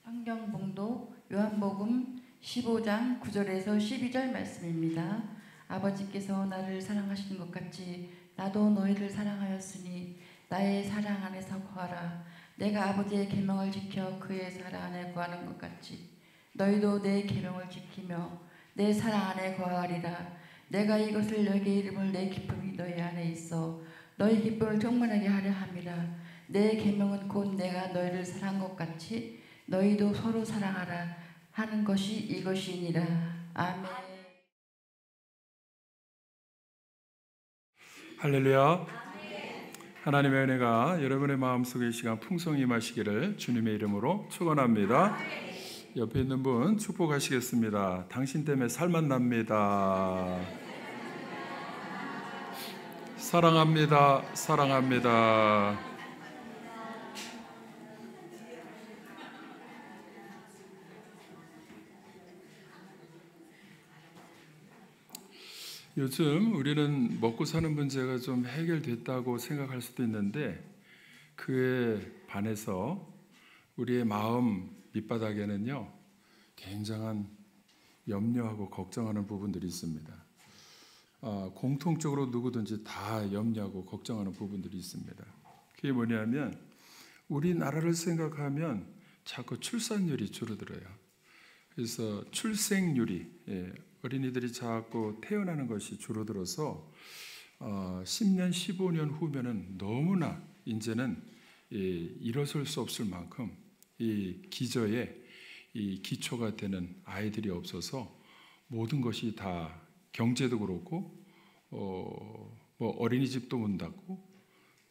성경봉독 요한복음 15장 9절에서 12절 말씀입니다. 아버지께서 나를 사랑하시는 것 같이 나도 너희를 사랑하였으니 나의 사랑 안에서 거하라. 내가 아버지의 계명을 지켜 그의 사랑 안에 거하는 것 같이 너희도 내 계명을 지키며 내 사랑 안에 거하리라. 내가 이것을 너희에게 이름을 내 기쁨이 너희 안에 있어 너희 기쁨을 충만하게 하려 함이라. 내 계명은 곧 내가 너희를 사랑한 것 같이 너희도 서로 사랑하라 하는 것이 이것이니라. 아멘. 할렐루야. 하나님의 은혜가 여러분의 마음속에 이 시간 풍성히 임하시기를 주님의 이름으로 축원합니다. 옆에 있는 분 축복하시겠습니다. 당신 때문에 살만 납니다. 사랑합니다. 사랑합니다. 요즘 우리는 먹고 사는 문제가 좀 해결됐다고 생각할 수도 있는데 그에 반해서 우리의 마음 밑바닥에는요 굉장한 염려하고 걱정하는 부분들이 있습니다. 공통적으로 누구든지 다 염려하고 걱정하는 부분들이 있습니다. 그게 뭐냐면 우리나라를 생각하면 자꾸 출산율이 줄어들어요. 그래서 출생률이 어린이들이 자꾸 태어나는 것이 줄어들어서 10년, 15년 후면은 너무나 이제는 일어설 수 없을 만큼 이 기저에 이 기초가 되는 아이들이 없어서 모든 것이 다 경제도 그렇고 뭐 어린이집도 문 닫고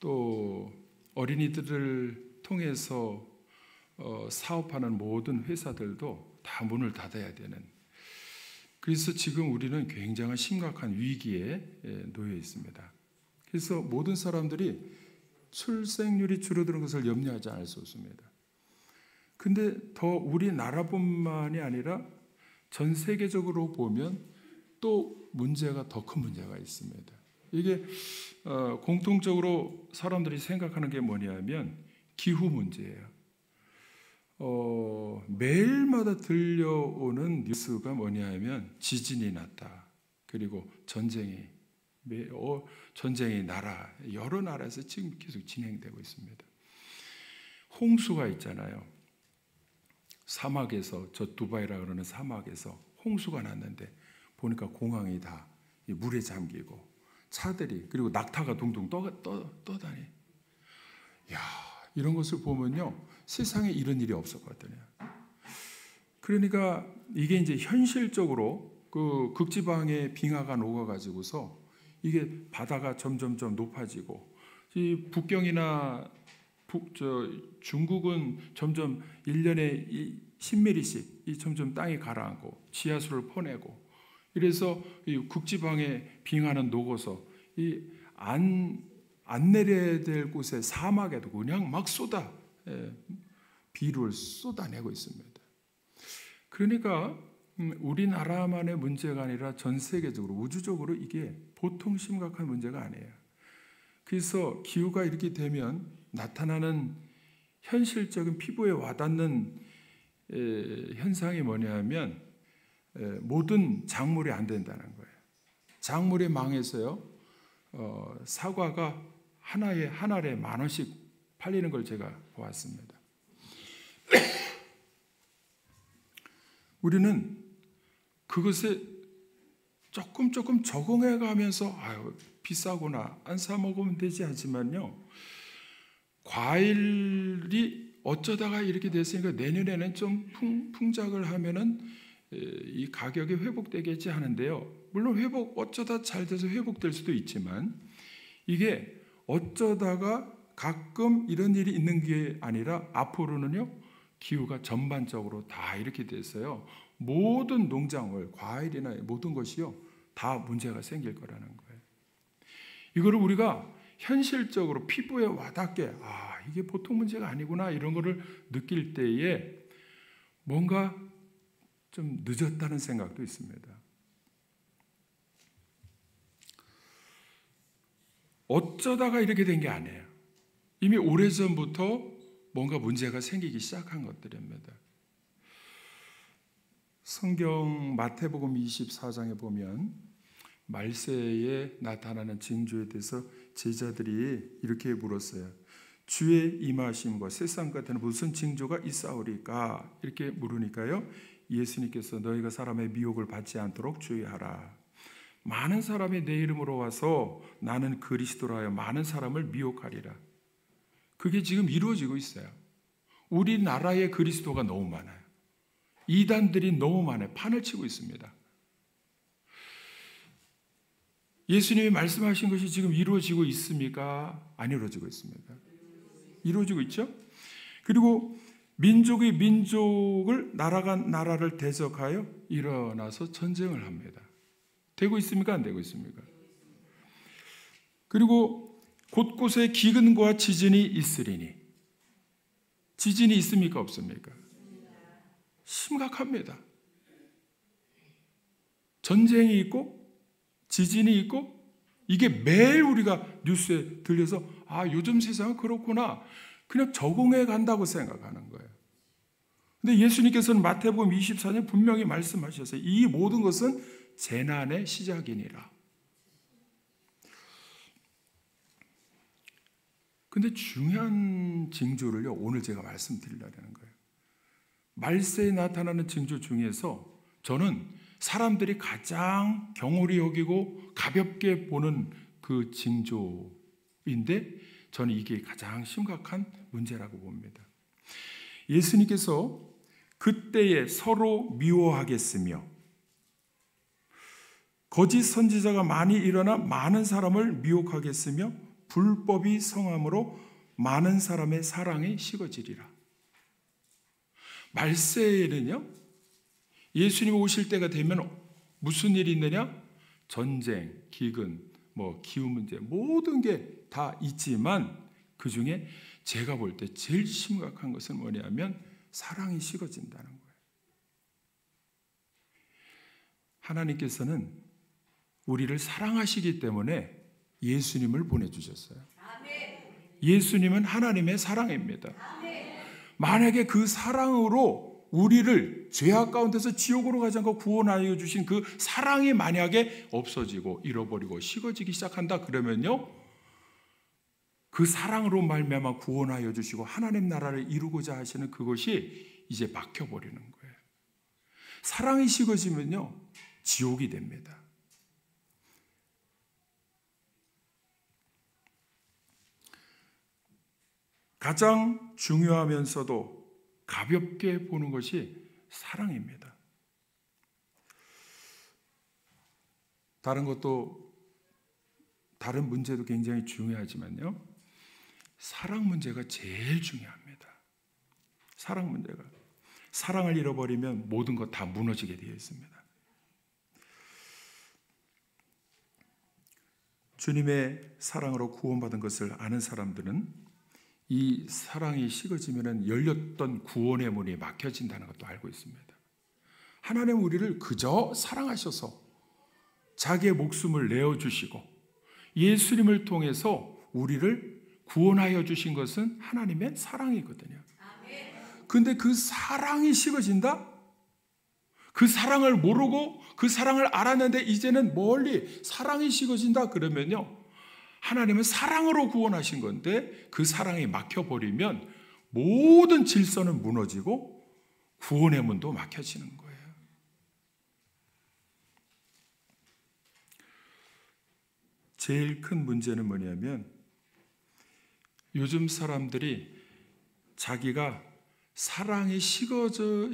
또 어린이들을 통해서 사업하는 모든 회사들도 다 문을 닫아야 되는, 그래서 지금 우리는 굉장한 심각한 위기에 놓여 있습니다. 그래서 모든 사람들이 출생률이 줄어드는 것을 염려하지 않을 수 없습니다. 근데 더 우리나라뿐만이 아니라 전 세계적으로 보면 또 문제가 더 큰 문제가 있습니다. 이게 공통적으로 사람들이 생각하는 게 뭐냐면 기후 문제예요. 매일마다 들려오는 뉴스가 뭐냐면 지진이 났다. 그리고 전쟁이 여러 나라에서 지금 계속 진행되고 있습니다. 홍수가 있잖아요. 사막에서, 저 두바이라 그러는 사막에서 홍수가 났는데 보니까 공항이 다 물에 잠기고 차들이, 그리고 낙타가 둥둥 떠다니. 야, 이런 것을 보면요 세상에 이런 일이 없었거든요. 그러니까 이게 이제 현실적으로 그 극지방에 빙하가 녹아가지고서 이게 바다가 점점점 높아지고, 이 북경이나 중국은 점점 1년에 10mm씩 점점 땅이 가라앉고 지하수를 퍼내고, 이래서 이 극지방에 빙하는 녹아서 안 내려야 될 곳에 사막에도 그냥 막 비를 쏟아내고 있습니다. 그러니까 우리나라만의 문제가 아니라 전 세계적으로 우주적으로 이게 보통 심각한 문제가 아니에요. 그래서 기후가 이렇게 되면 나타나는 현실적인 피부에 와닿는 현상이 뭐냐면 모든 작물이 안 된다는 거예요. 작물이 망해서요 사과가 한 알에 10,000원씩 팔리는 걸 제가 보았습니다. 우리는 그것에 조금 적응해 가면서 비싸구나 안 사 먹으면 되지 하지만요, 과일이 어쩌다가 이렇게 됐으니까 내년에는 좀 풍작을 하면은 이 가격이 회복되겠지 하는데요. 물론 어쩌다 잘 돼서 회복될 수도 있지만 이게 어쩌다가 가끔 이런 일이 있는 게 아니라 앞으로는요 기후가 전반적으로 다 이렇게 돼서요 모든 농작물, 과일이나 모든 것이요 다 문제가 생길 거라는 거예요. 이거를 우리가 현실적으로 피부에 와닿게 이게 보통 문제가 아니구나 이런 거를 느낄 때에 뭔가 좀 늦었다는 생각도 있습니다. 어쩌다가 이렇게 된 게 아니에요. 이미 오래전부터 뭔가 문제가 생기기 시작한 것들입니다. 성경 마태복음 24장에 보면 말세에 나타나는 징조에 대해서 제자들이 이렇게 물었어요. 주의 임하심과 세상 같은 무슨 징조가 있사오리까? 이렇게 물으니까요, 예수님께서 너희가 사람의 미혹을 받지 않도록 주의하라. 많은 사람이 내 이름으로 와서 나는 그리스도라 하여 많은 사람을 미혹하리라. 그게 지금 이루어지고 있어요. 우리나라에 그리스도가 너무 많아요. 이단들이 너무 많아요. 판을 치고 있습니다. 예수님이 말씀하신 것이 지금 이루어지고 있습니까? 안 이루어지고 있습니까? 이루어지고 있죠? 그리고 민족이 민족을, 나라가 나라를 대적하여 일어나서 전쟁을 합니다. 되고 있습니까? 안 되고 있습니까? 그리고 곳곳에 기근과 지진이 있으리니, 지진이 있습니까? 없습니까? 심각합니다. 전쟁이 있고 지진이 있고, 이게 매일 우리가 뉴스에 들려서 아, 요즘 세상은 그렇구나, 그냥 적응해 간다고 생각하는 거예요. 근데 예수님께서는 마태복음 24년 분명히 말씀하셨어요. 이 모든 것은 재난의 시작이니라. 근데 중요한 징조를요, 오늘 제가 말씀드리려는 거예요. 말세에 나타나는 징조 중에서 저는 사람들이 가장 경홀히 여기고 가볍게 보는 그 징조인데, 저는 이게 가장 심각한 문제라고 봅니다. 예수님께서 그때에 서로 미워하겠으며 거짓 선지자가 많이 일어나 많은 사람을 미혹하겠으며 불법이 성함으로 많은 사람의 사랑이 식어지리라. 말세에는요, 예수님 오실 때가 되면 무슨 일이 있느냐? 전쟁, 기근, 기후 문제, 모든 게 다 있지만 그 중에 제가 볼 때 제일 심각한 것은 뭐냐면 사랑이 식어진다는 거예요. 하나님께서는 우리를 사랑하시기 때문에 예수님을 보내주셨어요. 예수님은 하나님의 사랑입니다. 만약에 그 사랑으로 우리를 죄악 가운데서 지옥으로 가지 않고 구원하여 주신 그 사랑이 만약에 없어지고 잃어버리고 식어지기 시작한다 그러면요, 그 사랑으로 말미암아 구원하여 주시고 하나님 나라를 이루고자 하시는 그것이 이제 막혀버리는 거예요. 사랑이 식어지면요, 지옥이 됩니다. 가장 중요하면서도 가볍게 보는 것이 사랑입니다. 다른 문제도 굉장히 중요하지만요, 사랑 문제가 제일 중요합니다. 사랑 문제가. 사랑을 잃어버리면 모든 것 다 무너지게 되어 있습니다. 주님의 사랑으로 구원받은 것을 아는 사람들은 이 사랑이 식어지면 열렸던 구원의 문이 막혀진다는 것도 알고 있습니다. 하나님은 우리를 그저 사랑하셔서 자기의 목숨을 내어주시고 예수님을 통해서 우리를 구원하여 주신 것은 하나님의 사랑이거든요. 그런데 그 사랑이 식어진다? 그 사랑을 모르고 그 사랑을 알았는데 이제는 멀리 사랑이 식어진다 그러면요, 하나님은 사랑으로 구원하신 건데 그 사랑이 막혀버리면 모든 질서는 무너지고 구원의 문도 막혀지는 거예요. 제일 큰 문제는 뭐냐면 요즘 사람들이 자기가 사랑이 식어졌다,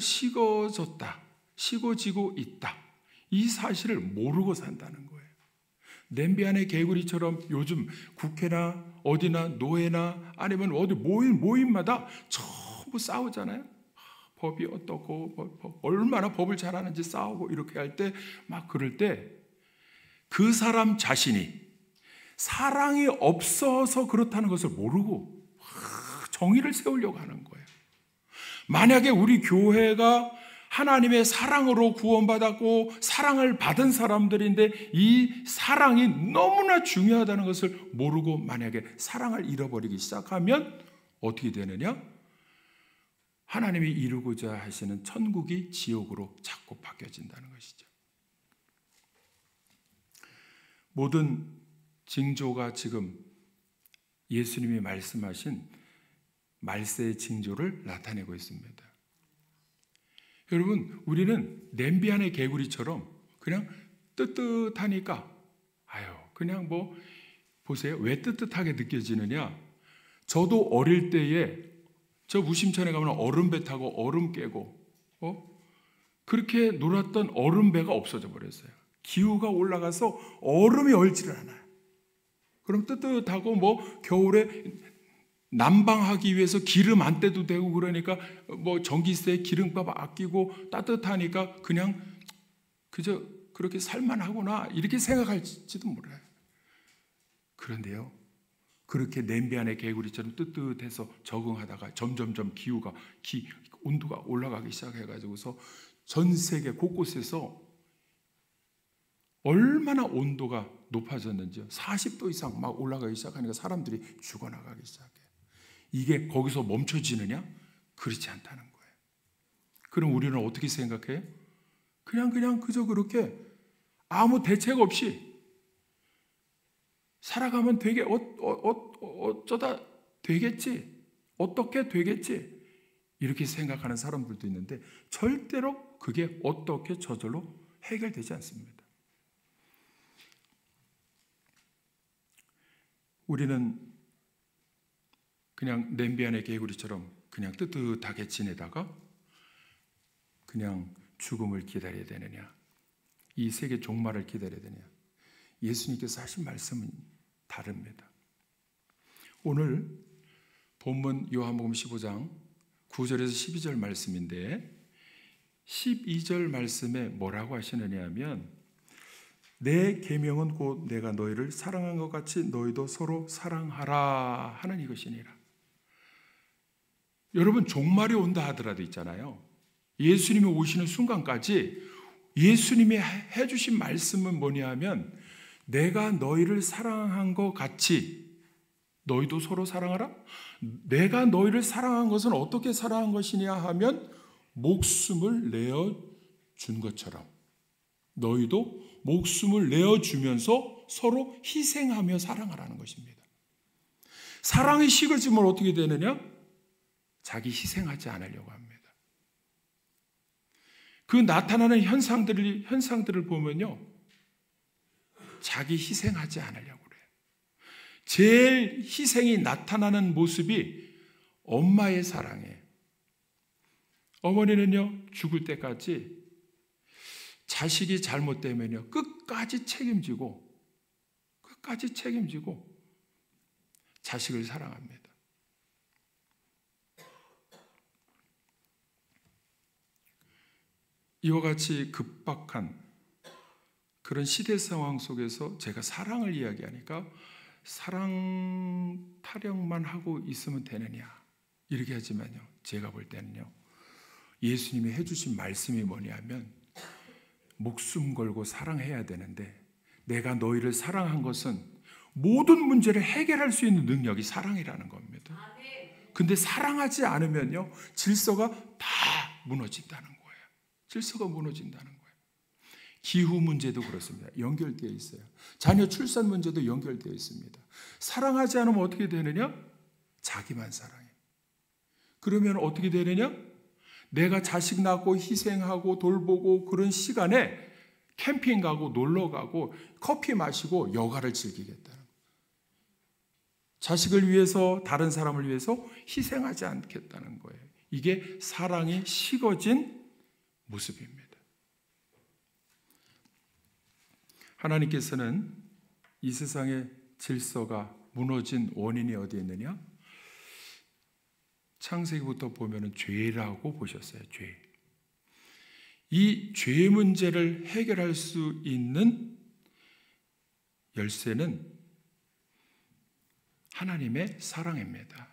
식어지고 있다, 이 사실을 모르고 산다는 거예요. 냄비 안의 개구리처럼 요즘 국회나 어디나 노예나 아니면 어디 모임마다 전부 싸우잖아요. 법이 어떻고 얼마나 법을 잘하는지 싸우고 이렇게 할 때 막 그럴 때 그 사람 자신이 사랑이 없어서 그렇다는 것을 모르고 정의를 세우려고 하는 거예요. 만약에 우리 교회가 하나님의 사랑으로 구원받았고 사랑을 받은 사람들인데 이 사랑이 너무나 중요하다는 것을 모르고 만약에 사랑을 잃어버리기 시작하면 어떻게 되느냐? 하나님이 이루고자 하시는 천국이 지옥으로 자꾸 바뀌어진다는 것이죠. 모든 징조가 지금 예수님이 말씀하신 말세의 징조를 나타내고 있습니다. 여러분, 우리는 냄비 안의 개구리처럼 그냥 뜨뜻하니까 그냥 보세요. 왜 뜨뜻하게 느껴지느냐? 저도 어릴 때에 저 무심천에 가면 얼음배 타고 얼음 깨고 그렇게 놀았던 얼음배가 없어져 버렸어요. 기후가 올라가서 얼음이 얼지를 않아요. 그럼 뜨뜻하고 겨울에 난방하기 위해서 기름 안 떼도 되고 그러니까 전기세 기름값 아끼고 따뜻하니까 그냥 그저 그렇게 살만하구나 이렇게 생각할지도 몰라요. 그런데요, 그렇게 냄비 안의 개구리처럼 뜨뜻해서 적응하다가 점점점 온도가 올라가기 시작해가지고서 전 세계 곳곳에서 얼마나 온도가 높아졌는지요. 40도 이상 막 올라가기 시작하니까 사람들이 죽어나가기 시작해요. 이게 거기서 멈춰지느냐? 그렇지 않다는 거예요. 그럼 우리는 어떻게 생각해요? 그냥 그저 그렇게 아무 대책 없이 살아가면 어쩌다 되겠지, 어떻게 되겠지 이렇게 생각하는 사람들도 있는데 절대로 그게 어떻게 저절로 해결되지 않습니다. 우리는 그냥 냄비 안의 개구리처럼 그냥 뜨뜻하게 지내다가 그냥 죽음을 기다려야 되느냐, 이 세계 종말을 기다려야 되느냐. 예수님께서 하신 말씀은 다릅니다. 오늘 본문 요한복음 15장 9절에서 12절 말씀인데 12절 말씀에 뭐라고 하시느냐 하면 내 계명은 곧 내가 너희를 사랑한 것 같이 너희도 서로 사랑하라 하는 이것이니라. 여러분, 종말이 온다 하더라도 있잖아요. 예수님이 오시는 순간까지 예수님이 해주신 말씀은 뭐냐 하면 내가 너희를 사랑한 것 같이 너희도 서로 사랑하라. 내가 너희를 사랑한 것은 어떻게 사랑한 것이냐 하면 목숨을 내어준 것처럼 너희도 목숨을 내어주면서 서로 희생하며 사랑하라는 것입니다. 사랑이 식어지면 어떻게 되느냐? 자기 희생하지 않으려고 합니다. 그 나타나는 현상들을 보면요, 자기 희생하지 않으려고 그래요. 제일 희생이 나타나는 모습이 엄마의 사랑이에요. 어머니는요, 죽을 때까지 자식이 잘못되면요, 끝까지 책임지고 자식을 사랑합니다. 이와 같이 급박한 그런 시대 상황 속에서 제가 사랑을 이야기하니까 사랑 타령만 하고 있으면 되느냐 이렇게 하지만요, 제가 볼 때는요, 예수님이 해주신 말씀이 뭐냐면 목숨 걸고 사랑해야 되는데 내가 너희를 사랑한 것은 모든 문제를 해결할 수 있는 능력이 사랑이라는 겁니다. 근데 사랑하지 않으면요, 질서가 다 무너진다는 거예요. 질서가 무너진다는 거예요. 기후 문제도 그렇습니다. 연결되어 있어요. 자녀 출산 문제도 연결되어 있습니다. 사랑하지 않으면 어떻게 되느냐? 자기만 사랑해. 그러면 어떻게 되느냐? 내가 자식 낳고 희생하고 돌보고 그런 시간에 캠핑 가고 놀러 가고 커피 마시고 여가를 즐기겠다는 거예요. 자식을 위해서 다른 사람을 위해서 희생하지 않겠다는 거예요. 이게 사랑이 식어진 모습입니다. 하나님께서는 이 세상의 질서가 무너진 원인이 어디에 있느냐? 창세기부터 보면은 죄라고 보셨어요. 죄. 이 죄 문제를 해결할 수 있는 열쇠는 하나님의 사랑입니다.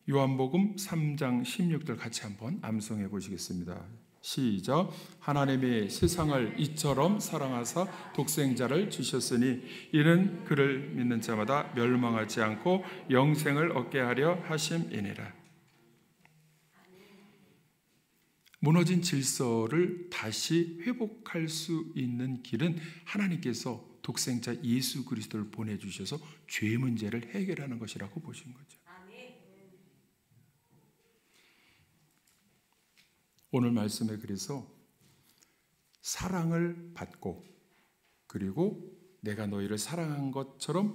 요한복음 3장 16절 같이 한번 암송해 보시겠습니다. 시작. 하나님이 세상을 이처럼 사랑하사 독생자를 주셨으니 이는 그를 믿는 자마다 멸망하지 않고 영생을 얻게 하려 하심이니라. 무너진 질서를 다시 회복할 수 있는 길은 하나님께서 독생자 예수 그리스도를 보내주셔서 죄 문제를 해결하는 것이라고 보신 거죠. 오늘 말씀에 그래서 사랑을 받고 그리고 내가 너희를 사랑한 것처럼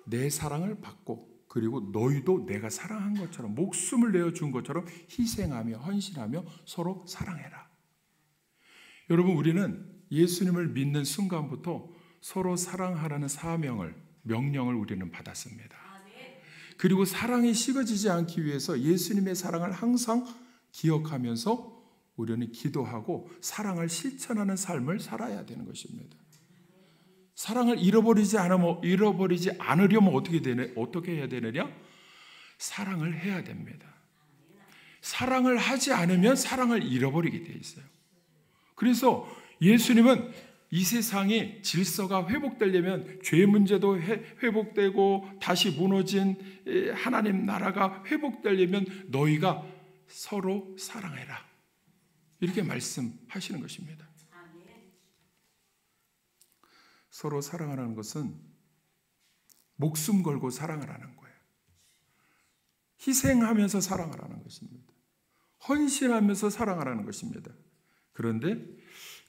내 사랑을 받고 그리고 너희도 내가 사랑한 것처럼 목숨을 내어준 것처럼 희생하며 헌신하며 서로 사랑해라. 여러분, 우리는 예수님을 믿는 순간부터 서로 사랑하라는 명령을 우리는 받았습니다. 그리고 사랑이 식어지지 않기 위해서 예수님의 사랑을 항상 기억하면서 우리는 기도하고 사랑을 실천하는 삶을 살아야 되는 것입니다. 사랑을 잃어버리지 않으려면 어떻게 해야 되느냐? 사랑을 해야 됩니다. 사랑을 하지 않으면 사랑을 잃어버리게 돼 있어요. 그래서 예수님은 이 세상이 질서가 회복되려면 죄 문제도 회복되고 다시 무너진 하나님 나라가 회복되려면 너희가 서로 사랑해라. 이렇게 말씀하시는 것입니다. 서로 사랑하라는 것은 목숨 걸고 사랑을 하는 거예요. 희생하면서 사랑하라는 것입니다. 헌신하면서 사랑하라는 것입니다. 그런데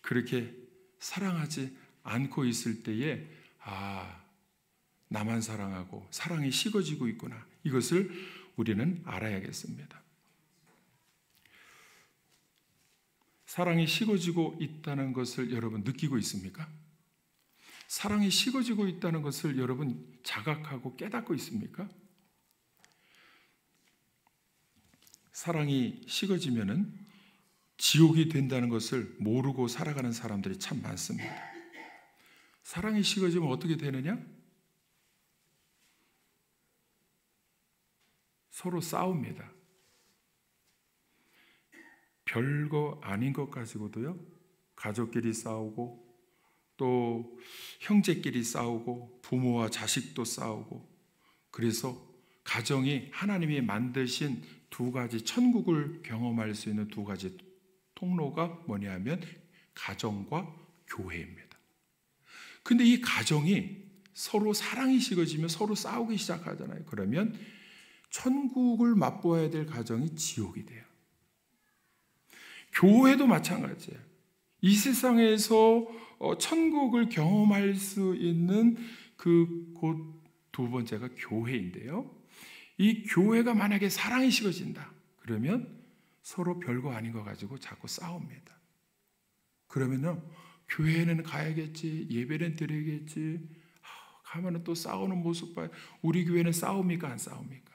그렇게 사랑하지 않고 있을 때에 나만 사랑하고 사랑이 식어지고 있구나. 이것을 우리는 알아야겠습니다. 사랑이 식어지고 있다는 것을 여러분 느끼고 있습니까? 사랑이 식어지고 있다는 것을 여러분 자각하고 깨닫고 있습니까? 사랑이 식어지면은 지옥이 된다는 것을 모르고 살아가는 사람들이 참 많습니다. 사랑이 식어지면 어떻게 되느냐? 서로 싸웁니다. 별거 아닌 것 가지고도요, 가족끼리 싸우고 또 형제끼리 싸우고 부모와 자식도 싸우고, 그래서 가정이 하나님이 만드신 두 가지 천국을 경험할 수 있는 두 가지 통로가 뭐냐면 가정과 교회입니다. 근데 이 가정이 서로 사랑이 식어지면 서로 싸우기 시작하잖아요. 그러면 천국을 맛보아야 될 가정이 지옥이 돼요. 교회도 마찬가지예요. 이 세상에서 천국을 경험할 수 있는 그 곳 두 번째가 교회인데요. 이 교회가 만약에 사랑이 식어진다 그러면 서로 별거 아닌 거 가지고 자꾸 싸웁니다. 그러면요, 교회는 가야겠지, 예배는 드려야겠지, 가면은 또 싸우는 모습 봐요. 우리 교회는 싸웁니까? 안 싸웁니까?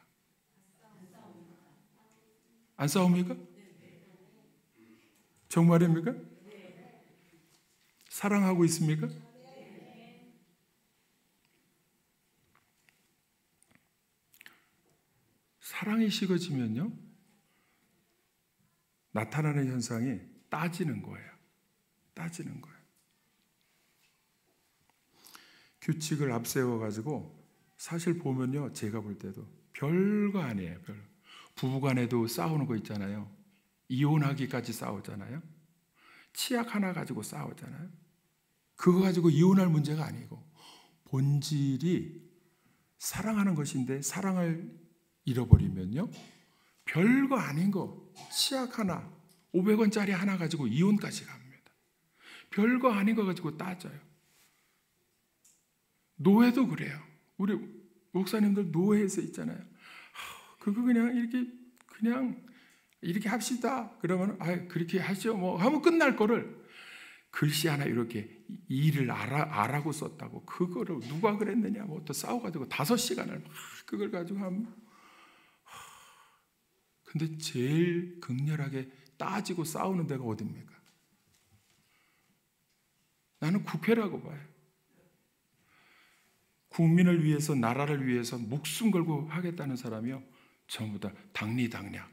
안 싸웁니까? 정말입니까? 사랑하고 있습니까? 사랑이 식어지면요, 나타나는 현상이 따지는 거예요. 따지는 거예요. 규칙을 앞세워가지고 사실 보면요, 제가 볼 때도 별거 아니에요. 부부간에도 싸우는 거 있잖아요. 이혼하기까지 싸우잖아요. 치약 하나 가지고 싸우잖아요. 그거 가지고 이혼할 문제가 아니고 본질이 사랑하는 것인데 사랑을 잃어버리면요, 별거 아닌 거 치약 하나 500원짜리 하나 가지고 이혼까지 갑니다. 별거 아닌 거 가지고 따져요. 노예도 그래요. 우리 목사님들 노예에서 있잖아요. 그거 그냥 이렇게 합시다. 그러면 그렇게 하죠. 뭐 하면 끝날 거를 글씨 하나 이렇게 일을 아라고 썼다고 그거를 누가 그랬느냐 뭐 또 싸워가지고 5시간을 막 그걸 가지고 하면, 근데 제일 극렬하게 따지고 싸우는 데가 어딥니까? 나는 국회라고 봐요. 국민을 위해서, 나라를 위해서 목숨 걸고 하겠다는 사람이요, 전부 다 당리당략,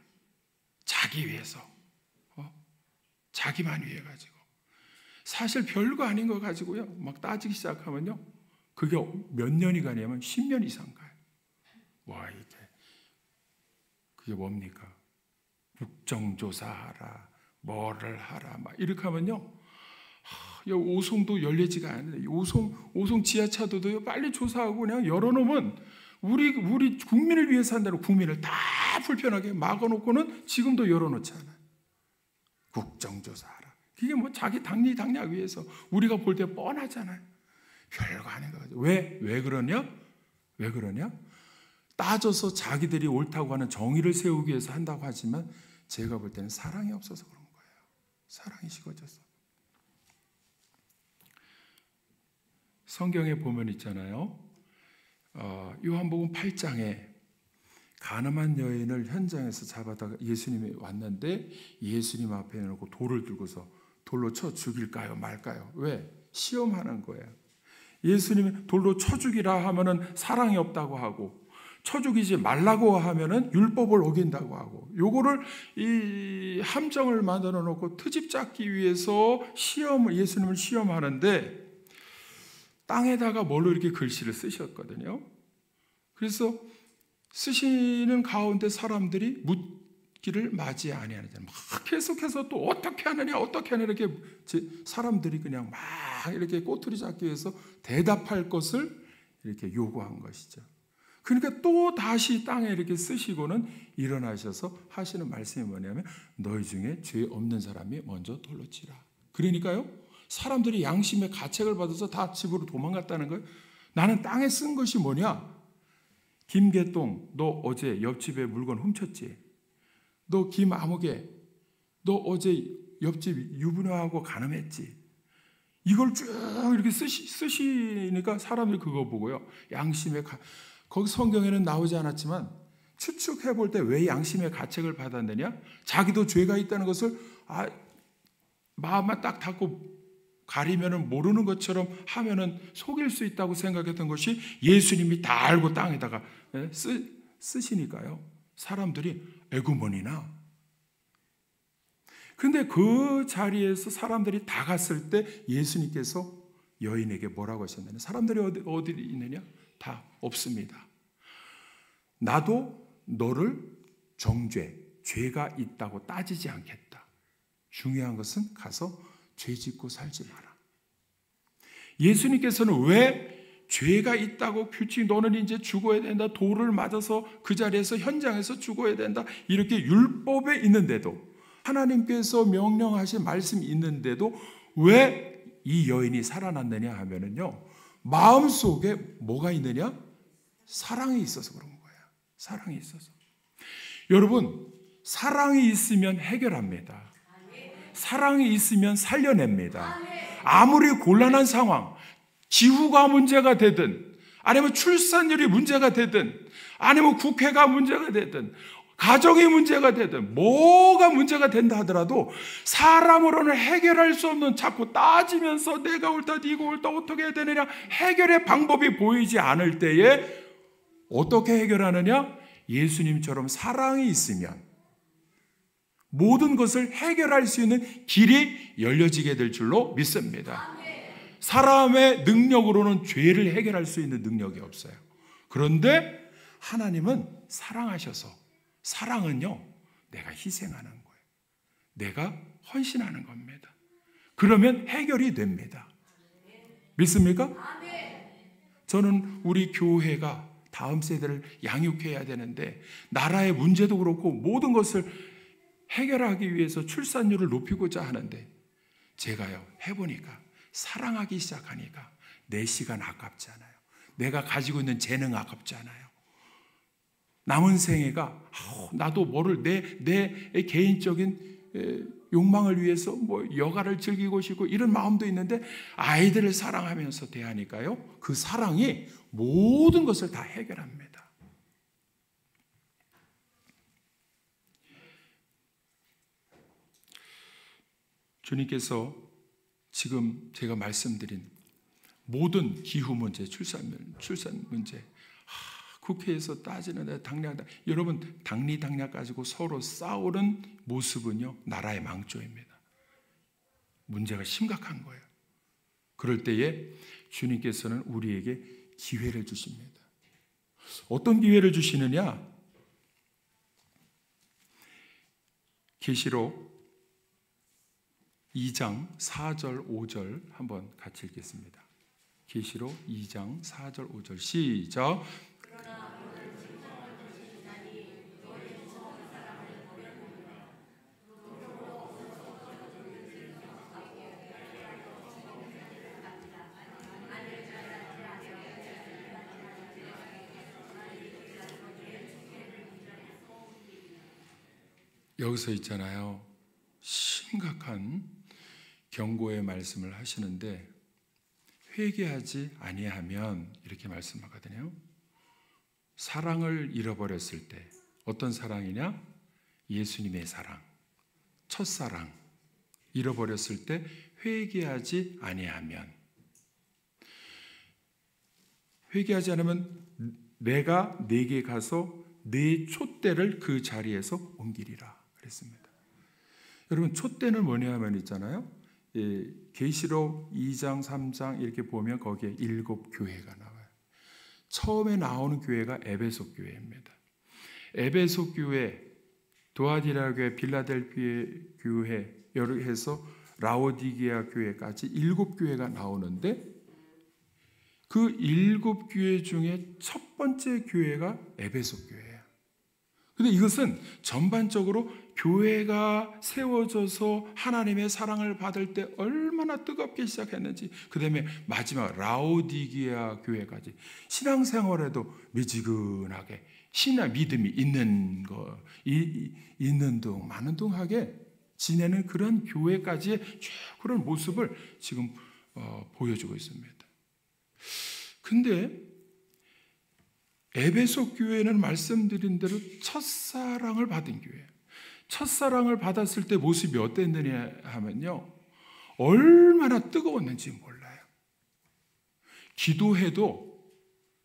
자기 위해서, 자기만 위해 가지고 사실 별거 아닌 거 가지고요 막 따지기 시작하면요, 그게 몇 년이 가냐면 10년 이상 가요. 와, 그게 뭡니까? 국정조사하라, 뭐를 하라 막 이렇게 하면요, 오송도 열리지가 않는데, 오송 지하차도도요 빨리 조사하고 그냥 열어놓으면 우리 국민을 위해서 한다는, 국민을 다 불편하게 막아놓고는 지금도 열어놓지 않아요. 국정조사하라. 그게 뭐 자기 당리당략 위해서 우리가 볼 때 뻔하잖아요. 별거 아닌 거죠. 왜 그러냐? 왜 그러냐? 따져서 자기들이 옳다고 하는 정의를 세우기 위해서 한다고 하지만 제가 볼 때는 사랑이 없어서 그런 거예요. 사랑이 식어져서. 성경에 보면 있잖아요. 요한복음 8장에 가늠한 여인을 현장에서 잡아다가 예수님이 왔는데 예수님 앞에 놓고 돌을 들고서 돌로 쳐 죽일까요 말까요? 왜? 시험하는 거예요. 예수님이 돌로 쳐 죽이라 하면은 사랑이 없다고 하고, 쳐 죽이지 말라고 하면은 율법을 어긴다고 하고, 요거를 이 함정을 만들어 놓고 트집 잡기 위해서 예수님을 시험하는데, 땅에다가 뭘로 이렇게 글씨를 쓰셨거든요. 그래서 쓰시는 가운데 사람들이 묻기를 맞이 아니하잖아요. 막 계속해서 또 어떻게 하느냐 이렇게 사람들이 그냥 막 이렇게 꼬투리 잡기 위해서 대답할 것을 이렇게 요구한 것이죠. 그러니까 또 다시 땅에 이렇게 쓰시고는 일어나셔서 하시는 말씀이 뭐냐면, 너희 중에 죄 없는 사람이 먼저 돌로 치라. 그러니까요, 사람들이 양심의 가책을 받아서 다 집으로 도망갔다는 거예요. 나는 땅에 쓴 것이 뭐냐? 김개똥, 너 어제 옆집에 물건 훔쳤지? 너 김아무개, 너 어제 옆집 유부녀하고 간음했지? 이걸 쭉 이렇게 쓰시니까 사람들이 그거 보고요, 거기 성경에는 나오지 않았지만 추측해 볼 때 왜 양심의 가책을 받았느냐? 자기도 죄가 있다는 것을 마음만 딱 닫고 가리면은 모르는 것처럼 하면은 속일 수 있다고 생각했던 것이, 예수님이 다 알고 땅에다가 쓰시니까요, 사람들이 에구머니나. 근데 그 자리에서 사람들이 다 갔을 때 예수님께서 여인에게 뭐라고 하셨느냐? 사람들이 어디 있느냐? 다 없습니다. 나도 너를 죄가 있다고 따지지 않겠다. 중요한 것은 가서 죄 짓고 살지 마라. 예수님께서는 왜 죄가 있다고 규칙, 너는 이제 죽어야 된다, 돌을 맞아서 그 자리에서 현장에서 죽어야 된다, 이렇게 율법에 있는데도, 하나님께서 명령하신 말씀이 있는데도 왜 이 여인이 살아났느냐 하면은요, 마음속에 뭐가 있느냐? 사랑이 있어서 그런 거예요. 사랑이 있어서. 여러분, 사랑이 있으면 해결합니다. 사랑이 있으면 살려냅니다. 아무리 곤란한 상황, 기후가 문제가 되든, 아니면 출산율이 문제가 되든, 아니면 국회가 문제가 되든, 가정이 문제가 되든, 뭐가 문제가 된다 하더라도 사람으로는 해결할 수 없는, 자꾸 따지면서 내가 옳다 네가 옳다 어떻게 해야 되느냐, 해결의 방법이 보이지 않을 때에 어떻게 해결하느냐? 예수님처럼 사랑이 있으면 모든 것을 해결할 수 있는 길이 열려지게 될 줄로 믿습니다. 사람의 능력으로는 죄를 해결할 수 있는 능력이 없어요. 그런데 하나님은 사랑하셔서, 사랑은요, 내가 희생하는 거예요. 내가 헌신하는 겁니다. 그러면 해결이 됩니다. 믿습니까? 저는 우리 교회가 다음 세대를 양육해야 되는데, 나라의 문제도 그렇고 모든 것을 해결하기 위해서 출산율을 높이고자 하는데, 제가요 해보니까 사랑하기 시작하니까 내 시간 아깝지 않아요. 내가 가지고 있는 재능 아깝지 않아요. 남은 생애가 나도 뭐를 내 개인적인 욕망을 위해서 뭐 여가를 즐기고 싶고 이런 마음도 있는데, 아이들을 사랑하면서 대하니까요, 그 사랑이 모든 것을 다 해결합니다. 주님께서 지금 제가 말씀드린 모든 기후 문제, 출산 문제, 국회에서 따지는 당략, 여러분 당리당략 가지고 서로 싸우는 모습은요, 나라의 망조입니다. 문제가 심각한 거예요. 그럴 때에 주님께서는 우리에게 기회를 주십니다. 어떤 기회를 주시느냐? 계시록 2장 4절 5절 한번 같이 읽겠습니다. 계시록 2장 4절 5절 시작. 여기서 있잖아요. 심각한 경고의 말씀을 하시는데 회개하지 아니하면 이렇게 말씀하거든요. 사랑을 잃어버렸을 때 어떤 사랑이냐? 예수님의 사랑, 첫사랑 잃어버렸을 때 회개하지 아니하면 내가 네게 가서 네 촛대를 그 자리에서 옮기리라 그랬습니다. 여러분 촛대는 뭐냐 하면 있잖아요. 계시록 2장 3장 이렇게 보면 거기에 7 교회가 나와요. 처음에 나오는 교회가 에베소 교회입니다. 에베소 교회, 도아디라 교회, 빌라델피아 교회 여러 해서 라오디게아 교회까지 7 교회가 나오는데 그 7 교회 중에 첫 번째 교회가 에베소 교회예요. 근데 이것은 전반적으로 교회가 세워져서 하나님의 사랑을 받을 때 얼마나 뜨겁게 시작했는지, 그 다음에 마지막 라오디게아 교회까지 신앙생활에도 미지근하게 신앙 믿음이 있는 둥 많은 둥하게 지내는 그런 교회까지의 쭉 그런 모습을 지금 보여주고 있습니다. 근데 에베소 교회는 말씀드린 대로 첫사랑을 받은 교회예요. 첫사랑을 받았을 때 모습이 어땠느냐 하면요, 얼마나 뜨거웠는지 몰라요. 기도해도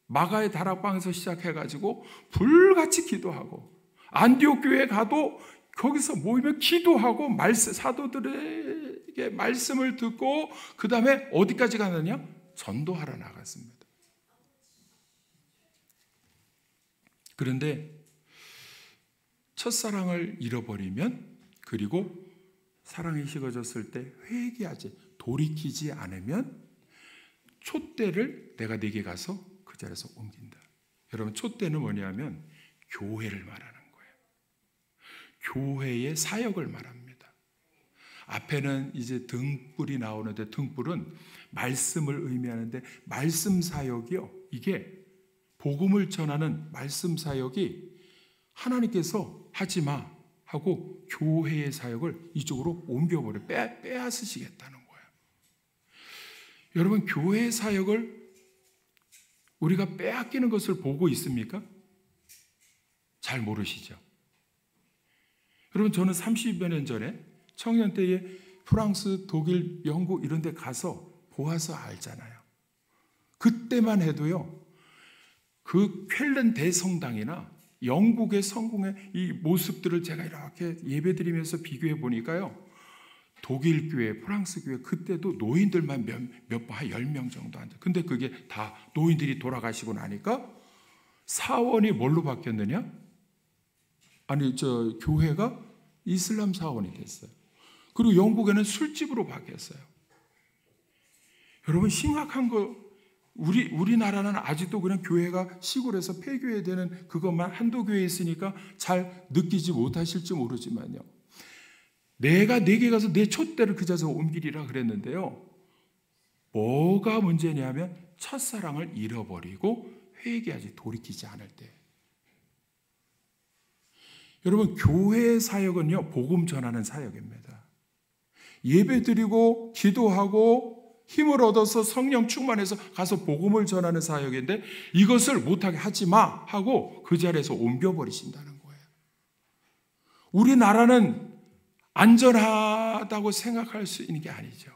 마가의 다락방에서 시작해가지고 불같이 기도하고, 안디옥 교회에 가도 거기서 모이면 기도하고 사도들에게 말씀을 듣고 그 다음에 어디까지 가느냐? 전도하러 나갔습니다. 그런데 첫사랑을 잃어버리면, 그리고 사랑이 식어졌을 때 회개하지, 돌이키지 않으면 촛대를 내가 네게 가서 그 자리에서 옮긴다. 여러분 촛대는 뭐냐면 교회를 말하는 거예요. 교회의 사역을 말합니다. 앞에는 이제 등불이 나오는데 등불은 말씀을 의미하는데 말씀 사역이요, 이게 복음을 전하는 말씀 사역이 하나님께서 하지 마 하고 교회의 사역을 이쪽으로 옮겨버려 빼앗으시겠다는 거예요. 여러분 교회의 사역을 우리가 빼앗기는 것을 보고 있습니까? 잘 모르시죠? 여러분 저는 30여 년 전에 청년 때에 프랑스, 독일, 영국 이런 데 가서 보아서 알잖아요. 그때만 해도요, 그 쾰른 대성당이나 영국의 성공의 이 모습들을 제가 이렇게 예배드리면서 비교해 보니까요, 독일 교회, 프랑스 교회 그때도 노인들만 몇 번 한 10명 정도 앉아. 근데 그게 다 노인들이 돌아가시고 나니까 사원이 뭘로 바뀌었느냐? 아니 교회가 이슬람 사원이 됐어요. 그리고 영국에는 술집으로 바뀌었어요. 여러분 심각한 거, 우리나라는 아직도 그냥 교회가 시골에서 폐교회되는 그것만 한두 교회 있으니까 잘 느끼지 못하실지 모르지만요, 내가 네게 가서 내 촛대를 그 자리에서 옮기리라 그랬는데요, 뭐가 문제냐면 첫사랑을 잃어버리고 회개하지 돌이키지 않을 때. 여러분 교회의 사역은요 복음 전하는 사역입니다. 예배드리고 기도하고 힘을 얻어서 성령 충만해서 가서 복음을 전하는 사역인데 이것을 못하게 하지 마 하고 그 자리에서 옮겨버리신다는 거예요. 우리나라는 안전하다고 생각할 수 있는 게 아니죠.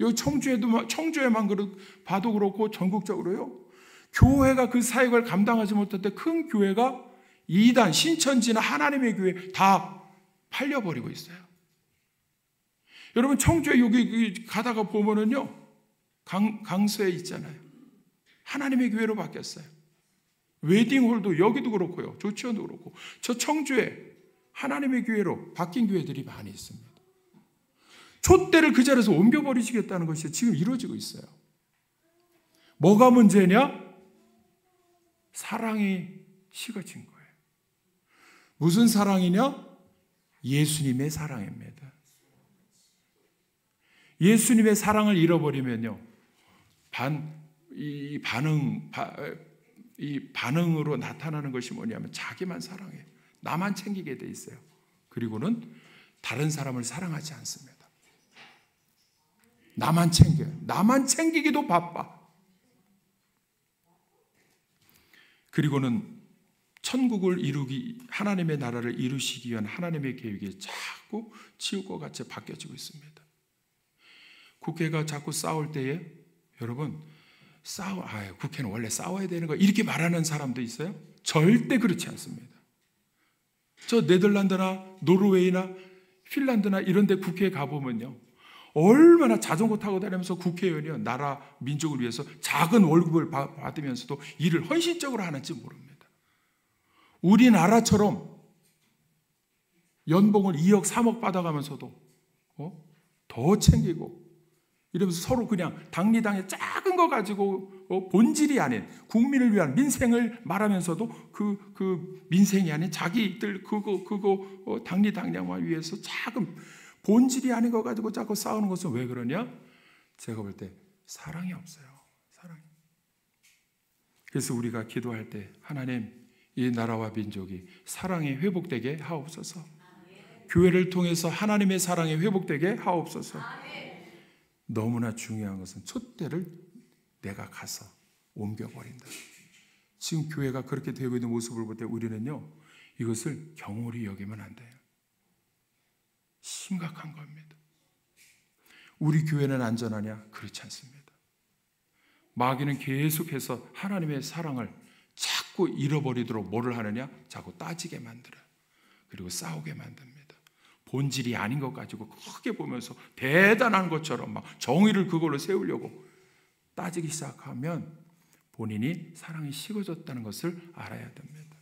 여기 청주에만 봐도 그렇고 전국적으로요, 교회가 그 사역을 감당하지 못할 때 큰 교회가 이단, 신천지나 하나님의 교회 다 팔려버리고 있어요. 여러분 청주에 여기 가다가 보면은요, 강서에 있잖아요, 하나님의 교회로 바뀌었어요. 웨딩홀도 여기도 그렇고요, 조치원도 그렇고, 저 청주에 하나님의 교회로 바뀐 교회들이 많이 있습니다. 촛대를 그 자리에서 옮겨버리시겠다는 것이 지금 이루어지고 있어요. 뭐가 문제냐? 사랑이 식어진 거예요. 무슨 사랑이냐? 예수님의 사랑입니다. 예수님의 사랑을 잃어버리면요, 이 반응으로 나타나는 것이 뭐냐면 자기만 사랑해요. 나만 챙기게 돼 있어요. 그리고는 다른 사람을 사랑하지 않습니다. 나만 챙겨요. 나만 챙기기도 바빠. 그리고는 천국을 하나님의 나라를 이루시기 위한 하나님의 계획이 자꾸 지옥과 같이 바뀌어지고 있습니다. 국회가 자꾸 싸울 때에 여러분 국회는 원래 싸워야 되는 거 이렇게 말하는 사람도 있어요? 절대 그렇지 않습니다. 저 네덜란드나 노르웨이나 핀란드나 이런 데 국회에 가보면요, 얼마나 자전거 타고 다니면서 국회의원이요, 나라 민족을 위해서 작은 월급을 받으면서도 일을 헌신적으로 하는지 모릅니다. 우리나라처럼 연봉을 2억 3억 받아가면서도 더 챙기고 이러면서 서로 그냥 당리당에 작은 거 가지고 본질이 아닌 국민을 위한 민생을 말하면서도 그 민생이 아닌 자기들 그거 당리당량만 위해서 작은 본질이 아닌 거 가지고 자꾸 싸우는 것은 왜 그러냐? 제가 볼 때 사랑이 없어요. 사랑이. 그래서 우리가 기도할 때 하나님, 이 나라와 민족이 사랑이 회복되게 하옵소서. 교회를 통해서 하나님의 사랑이 회복되게 하옵소서. 너무나 중요한 것은 촛대를 내가 가서 옮겨버린다. 지금 교회가 그렇게 되고 있는 모습을 볼 때 우리는요, 이것을 경홀히 여기면 안 돼요. 심각한 겁니다. 우리 교회는 안전하냐? 그렇지 않습니다. 마귀는 계속해서 하나님의 사랑을 자꾸 잃어버리도록 뭐를 하느냐? 자꾸 따지게 만들어요. 그리고 싸우게 만듭니다. 본질이 아닌 것 가지고 크게 보면서 대단한 것처럼 막 정의를 그걸로 세우려고 따지기 시작하면 본인이 사랑이 식어졌다는 것을 알아야 됩니다.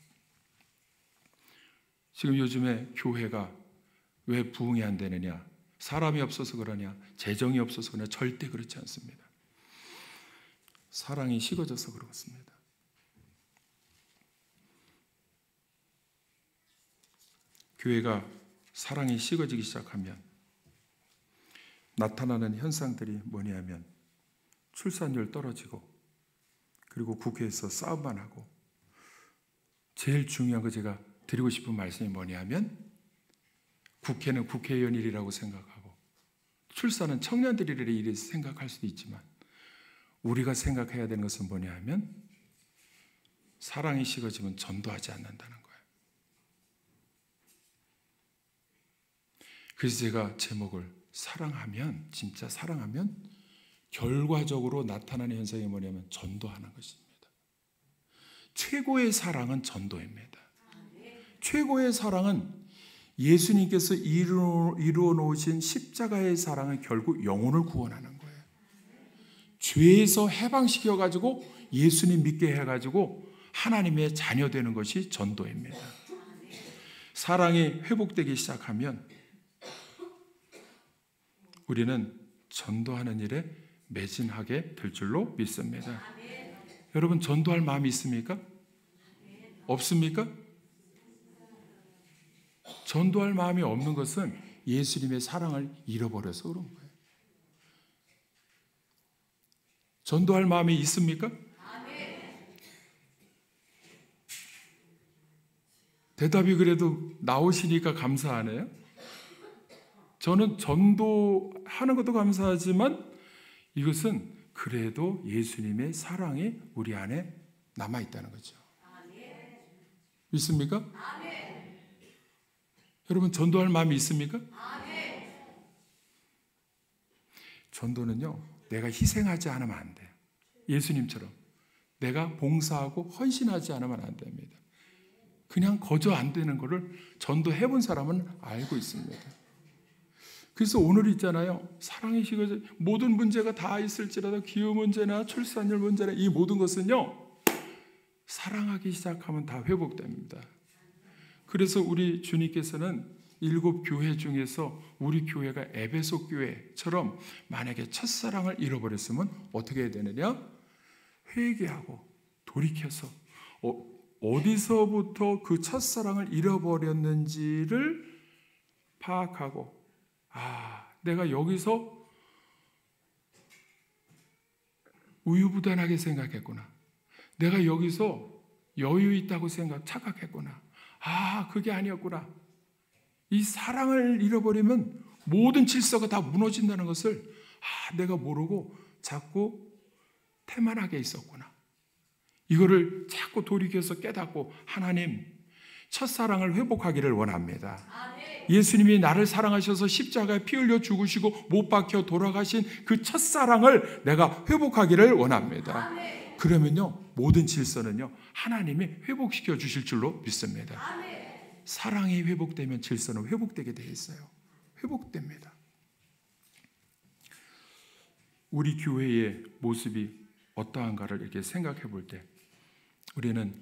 지금 요즘에 교회가 왜 부흥이 안 되느냐? 사람이 없어서 그러냐? 재정이 없어서 그러냐? 절대 그렇지 않습니다. 사랑이 식어져서 그렇습니다. 교회가 사랑이 식어지기 시작하면 나타나는 현상들이 뭐냐면 출산율 떨어지고, 그리고 국회에서 싸움만 하고, 제일 중요한 거 제가 드리고 싶은 말씀이 뭐냐면 국회는 국회의원 일이라고 생각하고 출산은 청년들의 일이 생각할 수도 있지만 우리가 생각해야 되는 것은 뭐냐면 사랑이 식어지면 전도하지 않는다는 거예요. 그래서 제가 제목을 사랑하면, 진짜 사랑하면 결과적으로 나타나는 현상이 뭐냐면 전도하는 것입니다. 최고의 사랑은 전도입니다. 최고의 사랑은 예수님께서 이루어 놓으신 십자가의 사랑은 결국 영혼을 구원하는 거예요. 죄에서 해방시켜가지고 예수님 믿게 해가지고 하나님의 자녀 되는 것이 전도입니다. 사랑이 회복되기 시작하면 우리는 전도하는 일에 매진하게 될 줄로 믿습니다. 여러분, 전도할 마음이 있습니까? 없습니까? 전도할 마음이 없는 것은 예수님의 사랑을 잃어버려서 그런 거예요. 전도할 마음이 있습니까? 대답이 그래도 나오시니까 감사하네요. 저는 전도하는 것도 감사하지만 이것은 그래도 예수님의 사랑이 우리 안에 남아있다는 거죠. 믿습니까? 여러분, 전도할 마음이 있습니까? 전도는요, 내가 희생하지 않으면 안 돼요. 예수님처럼 내가 봉사하고 헌신하지 않으면 안 됩니다. 그냥 거저 안 되는 것을 전도해 본 사람은 알고 있습니다. 그래서 오늘 있잖아요, 사랑이 식어져 모든 문제가 다 있을지라도 기후 문제나 출산율 문제나 이 모든 것은요, 사랑하기 시작하면 다 회복됩니다. 그래서 우리 주님께서는 7 교회 중에서 우리 교회가 에베소 교회처럼 만약에 첫사랑을 잃어버렸으면 어떻게 해야 되느냐? 회개하고 돌이켜서 어디서부터 그 첫사랑을 잃어버렸는지를 파악하고, 내가 여기서 우유부단하게 생각했구나. 내가 여기서 여유 있다고 착각했구나. 그게 아니었구나. 이 사랑을 잃어버리면 모든 질서가 다 무너진다는 것을 내가 모르고 자꾸 태만하게 있었구나. 이거를 자꾸 돌이켜서 깨닫고, 하나님, 첫사랑을 회복하기를 원합니다. 예수님이 나를 사랑하셔서 십자가에 피 흘려 죽으시고 못 박혀 돌아가신 그 첫사랑을 내가 회복하기를 원합니다. 그러면요, 모든 질서는요, 하나님이 회복시켜 주실 줄로 믿습니다. 사랑이 회복되면 질서는 회복되게 되어 있어요. 회복됩니다. 우리 교회의 모습이 어떠한가를 이렇게 생각해 볼 때, 우리는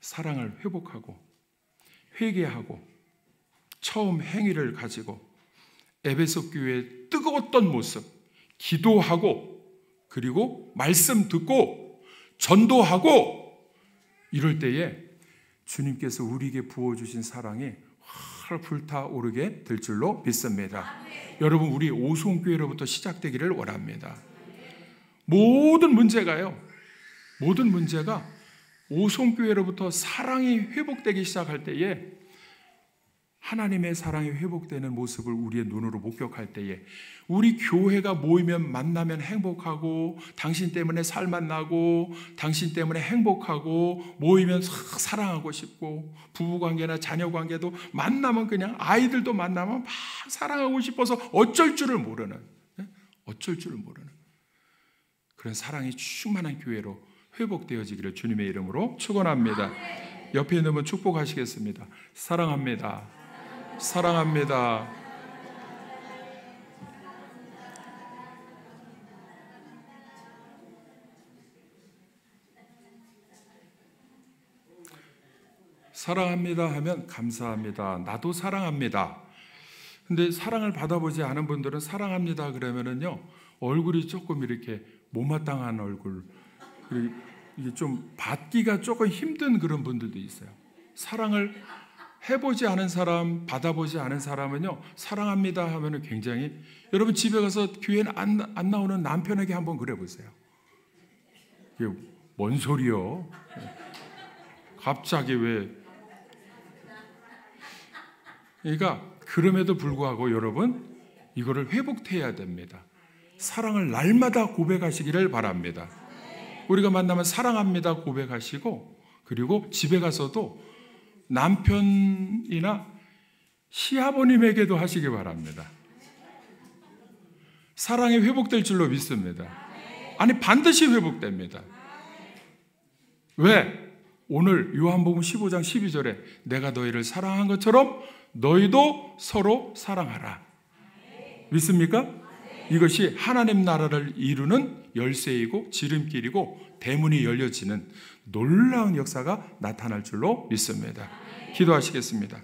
사랑을 회복하고 회개하고 처음 행위를 가지고 에베소 교회의 뜨거웠던 모습, 기도하고 그리고 말씀 듣고 전도하고 이럴 때에 주님께서 우리에게 부어주신 사랑이 활 불타오르게 될 줄로 믿습니다. 여러분, 우리 오송교회로부터 시작되기를 원합니다. 모든 문제가 오송교회로부터 사랑이 회복되기 시작할 때에, 하나님의 사랑이 회복되는 모습을 우리의 눈으로 목격할 때에, 우리 교회가 모이면 만나면 행복하고, 당신 때문에 살만 나고, 당신 때문에 행복하고, 모이면 사랑하고 싶고, 부부관계나 자녀관계도 만나면 그냥 아이들도 만나면 막 사랑하고 싶어서 어쩔 줄을 모르는 그런 사랑이 충만한 교회로 회복되어지기를 주님의 이름으로 축원합니다. 옆에 있는 분 축복하시겠습니다. 사랑합니다. 사랑합니다. 사랑합니다 하면 감사합니다. 나도 사랑합니다. 근데 사랑을 받아보지 않은 분들은 사랑합니다 그러면은요, 얼굴이 조금 이렇게 못마땅한 얼굴, 이게 좀 받기가 조금 힘든 그런 분들도 있어요. 사랑을 해보지 않은 사람, 받아보지 않은 사람은요, 사랑합니다 하면은 굉장히, 여러분 집에 가서 교회는 안 나오는 남편에게 한번 그래보세요. 이게 뭔 소리요? 갑자기 왜? 그러니까 그럼에도 불구하고 여러분, 이거를 회복해야 됩니다. 사랑을 날마다 고백하시기를 바랍니다. 우리가 만나면 사랑합니다 고백하시고, 그리고 집에 가서도 남편이나 시아버님에게도 하시기 바랍니다. 사랑이 회복될 줄로 믿습니다. 아니, 반드시 회복됩니다. 왜? 오늘 요한복음 15장 12절에 내가 너희를 사랑한 것처럼 너희도 서로 사랑하라. 믿습니까? 이것이 하나님 나라를 이루는 열쇠이고 지름길이고 대문이 열려지는 놀라운 역사가 나타날 줄로 믿습니다. 기도하시겠습니다.